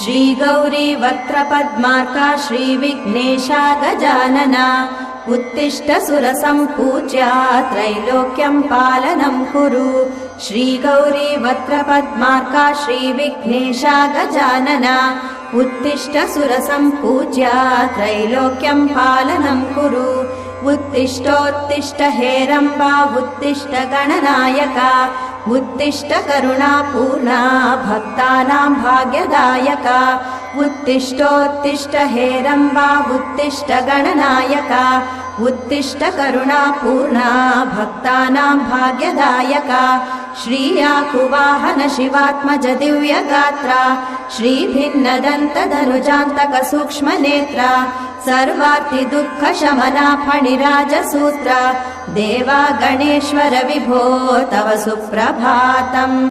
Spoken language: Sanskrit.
श्रीगौरी वक्त्रपद्मार्का श्रीविघ्नेशा गजानना उत्तिष्ठ सुरसम्पूज्या त्रैलोक्यं पालनं कुरु। श्रीगौरी वक्त्रपद्मार्का श्रीविघ्नेशा गजानना उत्तिष्ठ सुरसम्पूज्या त्रैलोक्यं पालनं कुरु। उत्तिष्ठोत्तिष्ठ हेरम्बा उत्तिष्ठ गणनायका उत्तिष्ठ करुणापूर्णा भक्तानां भाग्यदायका। उत्तिष्ठोत्तिष्ठ हेरम्बा उत्तिष्ठ गणनायका उत्तिष्ठ करुणापूर्णा भक्तानां भाग्यदायका। श्रीयाकुवाहन शिवात्मज दिव्यगात्रा श्रीभिन्नदन्तधनुजान्तक सूक्ष्मनेत्रा सर्वार्ति दुःखशमना फणिराजसूत्रा देवा गणेश्वर विभो तव सुप्रभातम्।